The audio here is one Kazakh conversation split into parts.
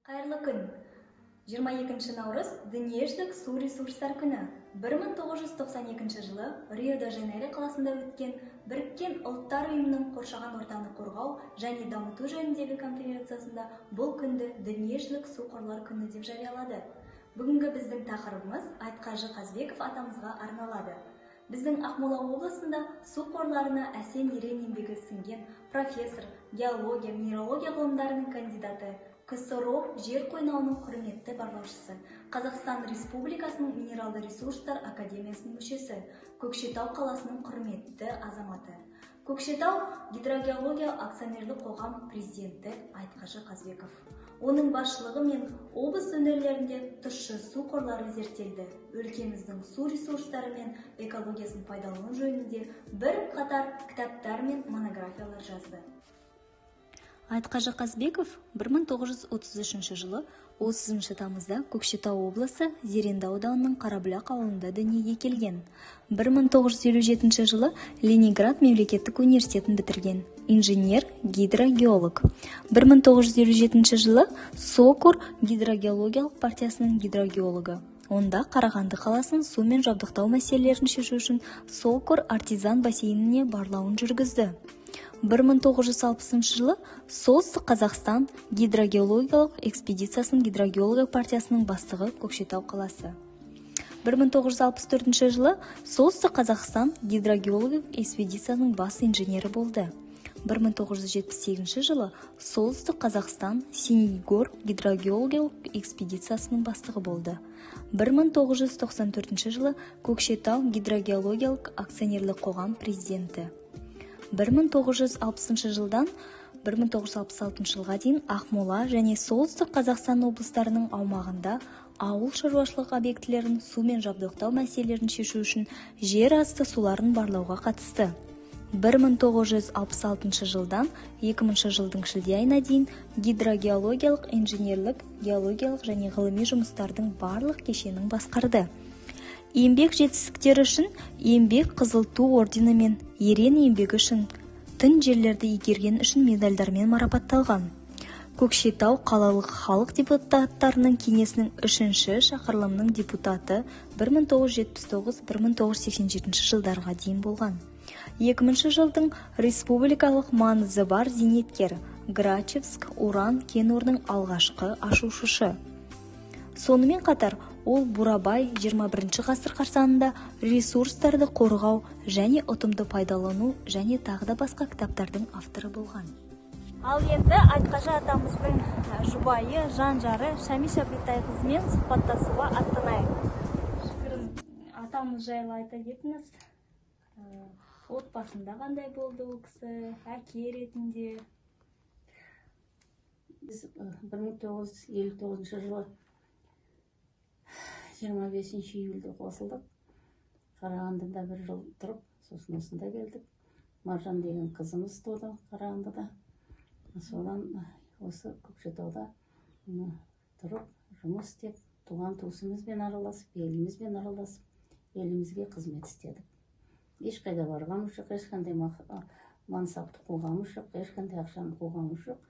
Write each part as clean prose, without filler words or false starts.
Қайырлы күн. 22 наурыз дүниежүзілік су ресурстар күні. 1992 жылы Рио-де-Жанейро қаласында өткен Біріккен ұлттар ұйымының қоршаған ортаны қорғау және дамыту жөніндегі конференциясында бұл күнді дүниежүзілік су қорлар күні деп жариялады. Бүгінгі біздің тақырыбымыз Айтқажы Қазбеков атамызға арналады. Біздің Ақмола облысында су қорларына әсем ерен еңбегі сіңген профессор, геология, минералогия ғылымдарының кандидаты, КСРО жер қойнауының құрметті барлаушысы, Қазақстан Республикасының Минералды ресурстар академиясының мүшесі, Көкшетау қаласының құрметті азаматы, Көкшетау гидрогеология акционерлік қоғам президенті Айтқажы Қазбеков. Оның басшылығымен облыс өңірлерінде тұщы су қорлары зерттелді. Өлкеміздің су ресурстары мен экологиясын пайдалану жөнінде бір қатар кітаптар мен монографиялар жазды. Айтқажы Қазбеков 1933 жылы 30 тамызда Көкшетау облысы Зеренді ауданының Қарабұлақ ауылында дүниеге келген. 1957 жылы Ленинград мемлекеттік университетін бітірген. Инженер, гидрогеолог. 1957 жылы СОКУР гидрогеологиялық партиясының гидрогеологы. Онда Қарағанды қаласын сумен жабдықтау мәселелерін шешу үшін СОКУР артизан бассейніне барлауын жүргізді. 1960 жылы Солтүстік Қазақстан гидрогеологиялық экспедициясының гидрогеология партиясының бастығы Көкшетау қаласы. 1964 жылы Солтүстік Қазақстан гидрогеологиялық экспедициясының бас инженері болды. 1978 жылы Солтүстік Қазақстан Синегор гидрогеологиялық экспедициясының бастығы болды. 1994 жылы Көкшетау гидрогеологиялық акционерлік қоғам президенті. 1960 жылдан 1966 жылға дейін Ақмола және Солтүстік Қазақстан облыстарының аумағында ауыл шаруашылық объектілерін сумен жабдықтау мәселелерін шешу үшін жер асты суларын барлауға қатысты. 1966 жылдан 2000 жылдың шілде айына дейін гидрогеологиялық, инженерлік, геологиялық және ғылыми жұмыстардың барлық кешенін басқарды. Еңбек жетістіктері үшін еңбек қызыл ту орденімен, ерен еңбегі үшін тың жерлерді игерген үшін медальдармен марапатталған. Көкшетау қалалық халық депутаттарының кеңесінің 3-ші шақырылымының депутаты 1979-1987 жылдарға дейін болған. 2000 жылдың республикалық маңызы бар зейнеткер, Грачевск уран кен орнының алғашқы ашушысы. Сонымен қатар, ол Бурабай 21 ғасыр қарсаңында ресурстарды қорғау және ұтымды пайдалану және тағы да басқа кітаптардың авторы болған. Ал енді Айтқажы атамыздың жұбайы, жан-жары Шәмиш Әбілтайқызымен сұхбаттасуға аттанайық. Атамыз жайлы айта кетіңіз. Отбасында қандай болды ол кісі, әке ретінде? Біз 1959 жылы 25 июльде қосылдық. Қарағандыда бір жыл тұрып, сосын осында келдік. Маржан деген қызымыз туды Қарағандыда. Содан осы Көкшетауда тұрып, жұмыс істеп, туған туысымызбен араласып, елімізбен араласып, елімізге қызмет істедік. Ешқайда барғамыз жоқ, ешқандай мансапты қуғамыз жоқ, ешқандай ақшаны қуғамыз жоқ.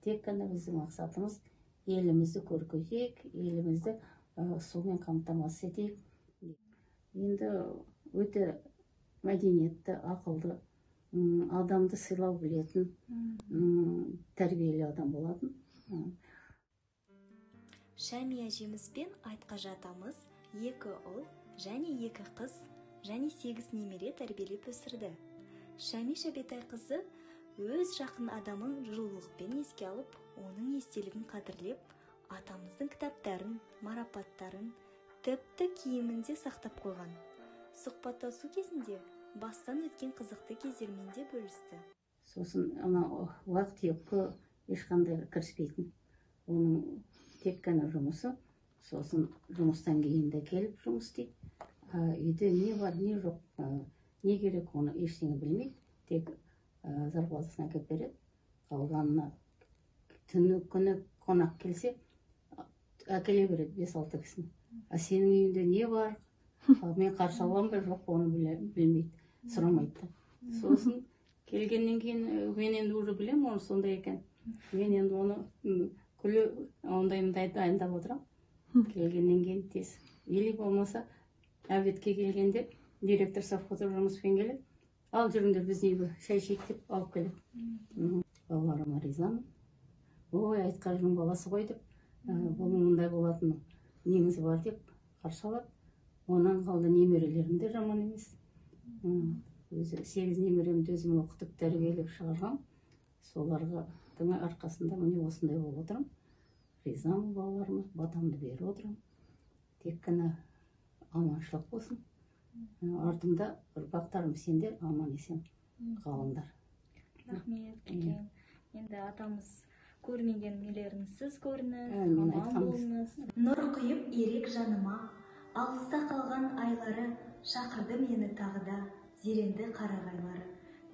Тек қана біздің мақсатымыз елімізді көркейтейік, елімізді сумен қамтамасыз етейік. Енді өте мәдениетті, ақылды, адамды сыйлау білетін, тәрбиелі адам болатын. Шәми әжеміз бен Айтқажы атамыз 2 ұл және 2 қыз және 8 немере тәрбиелеп өсірді. Шәмиш Әбілтайқызы өз жақын адамын жылылықпен еске алып, оның естелігін қадірлеп, атамыздың кітаптарын, марапаттарын, тіпті киімінде сақтап қойған. Сұхбаттасу кезінде бастан өткен қызықты кездермен де бөлісті. Сосын уақыт епкі ешқандай кіріспейтін. Оның тек қана жұмысы, сосын жұмыстан кейін де келіп жұмыс істейді. Үйде не бар, не жоқ, не керек, оны ештеңе білмейді. Тек зарплатасын әкеп береді. Қалғанына түні күні қонақ келсе, әкеле береді 5-6 кісіні. Сенің үйінде не бар? Мен қарсы аламын ба жоқ, оны білмейді, сұрамайды. Сосын келгеннен кейін мен енді уже білемін, оны сондай екен. Мен енді оны күлі ондай дайындап отырам. Келгеннен кейін тез. Или болмаса, әбетке келгенде директор совхозда жұмыспен келеді. Ал жүріңдер біздің үйге шай ішейік деп алып келеді. Балаларыма ризамын. Ой, Айтқажының баласы ғой деп, бұның мұндай болатын неңіз бар деп қарсы алады. Онан қалды немерелерім де жаман емес. Өзі 8 немеремді өзім оқытып тәрбиелеп шығарғам. Соларға арқасында міне осындай болып отырмын. Ризамын балаларыма, батамды беріп отырмын. Тек қана аманшылық болсын. Артымда ұрпақтарым сендер аман есен қалыңдар. Рахмет, үлкен. Енді атамыз көрмеген нелеріңізсіз көрініс, аман болыңыз. Нұр құйып ерек жаныма, алыста қалған айлары, шақырды мені тағы да Зеренді қарағайлары.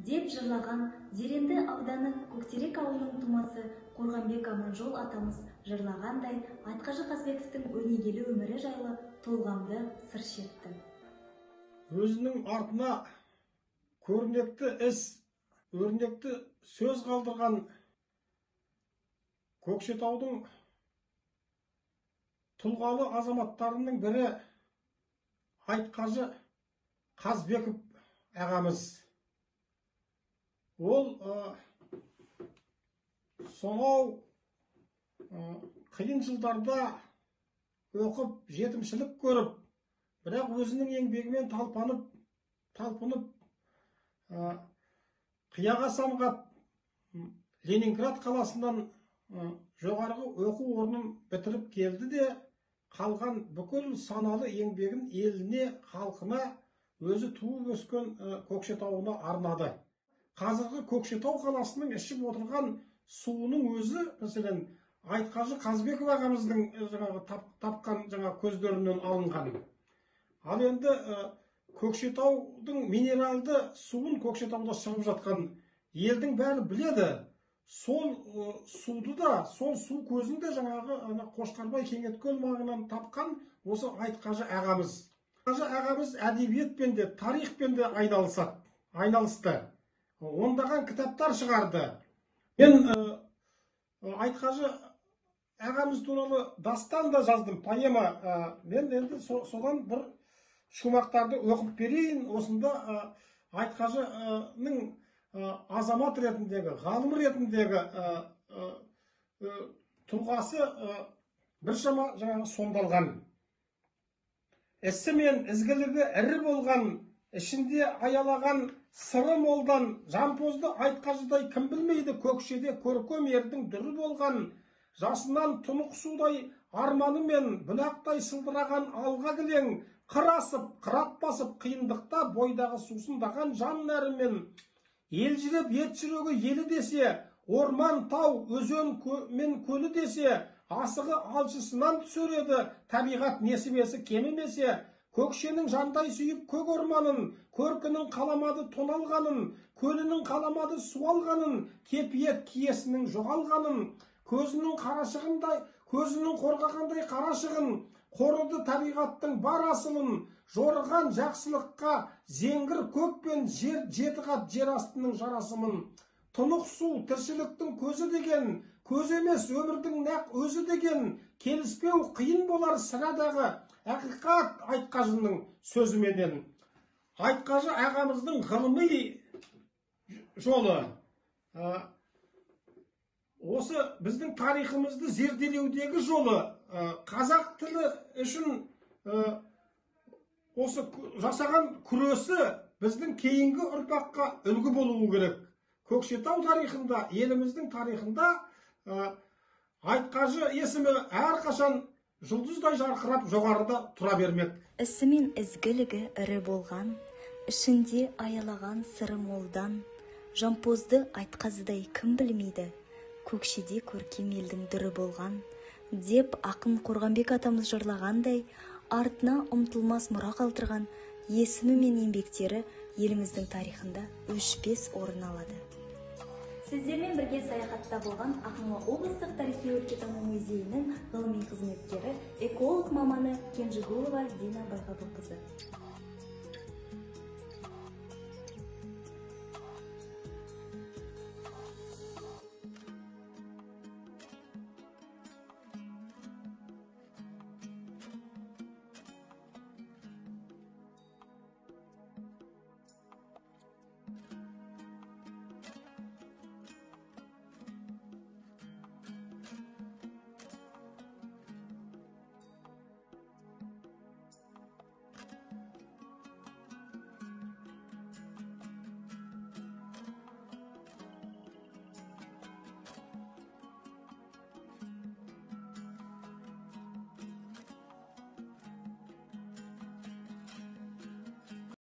Деп жырлаған Зеренді ауданы Көктерек ауылының тумасы Қорғанбек Аманжол атамыз жырлағандай Айтқажы Қазбековтің өнегелі өмірі жайлы толғамды сыр шертті. Өзінің артына көрнекті іс, өрнекті сөз қалдырған Көкшетаудың тұлғалы азаматтарының бірі Айтқажы Қазбеков ағамыз. Ол сонау қиын жылдарда оқып, жетімшілік көріп, бірақ өзінің еңбегімен талпынып, қияға самғап, Ленинград қаласынан жоғарғы оқу орнын бітіріп келді де, қалған бүкіл саналы еңбегін еліне, халқына, өзі туып өскен Көкшетауына арнады. Қазіргі Көкшетау қаласының ішіп отырған суының өзі, мәселен, Айтқажы Қазбеков ағамыздың тапқан көздерінен алынған. Ал енді Көкшетаудың минералды суын Көкшетауда шығып жатқан елдің бәрі біледі. Сол суды да, сол су көзін де Қошқарбай Кеңеткөл маңынан тапқан осы Айтқажы ағамыз. Айтқажы ағамыз әдебиетпен де, тарихпен де айналысты. Ондаған кітаптар шығарды. Мен Айтқажы ағамыз туралы дастан да жаздым, поэма. Мен енді содан бір шумақтарды оқып берейін. Осында Айтқажының азамат ретіндегі, ғалым ретіндегі тұлғасы біршама сондалған. Ісі мен ізгілігі ірі болған, ішінде аялаған сыры молдан, Жампозды Айтқажыдай кім білмейді, көкшеде көркем ердің дүрі болған, жасынан тұнық судай арманы мен бұлақтай сылдыраған алға кілең, қыр асып, қырат басып, қиындықта бойдағы сусындаған жан нәрімен, елжіреп ет жүрегі елі десе, орман, тау, өзен мен көлі десе, асығы алшысынан түсер еді, табиғат несібесі кемемесе, көкшенің жандай сүйіп көк орманын, көркінің қаламады тоналғанын, көлінің қаламады суалғанын, кепиет киесінің жоғалғанын, көзінің қорғағандай қарашығын, қорыды табиғаттың бар асылын, жорыған жақсылыққа зеңгір көкпен жетіғат жер астының жарасымын. Тұнық су тіршіліктің көзі деген, көз емес өмірдің нәқ өзі деген, келіспеу қиын болар сырадағы, ақиқат Айтқажының сөзіменен. Айтқажы ағамыздың ғылыми жолы осы біздің тарихымызды зерделеудегі жолы, қазақ тілі үшін осы жасаған күресі біздің кейінгі ұрпаққа үлгі болуы керек. Көкшетау тарихында, еліміздің тарихында Айтқажы есімі әрқашан жұлдыздай жарқырап жоғарыда тұра бермек. Ісі мен ізгілігі ірі болған, ішінде аялаған сыры молдан, Жампозды Айтқазыдай кім білмейді, көкшеде көркем елдің дүрі болған, деп ақын Қорғанбек атамыз жырлағандай, артына ұмтылмас мұра қалдырған есімі мен еңбектері еліміздің тарихында өшпес орын алады. Сіздермен бірге саяхатта болған Ақмола облыстық тарихи-өлкетану музейінің ғылыми қызметкері, эколог маманы Кенжегулова Дина Байғабылқызы.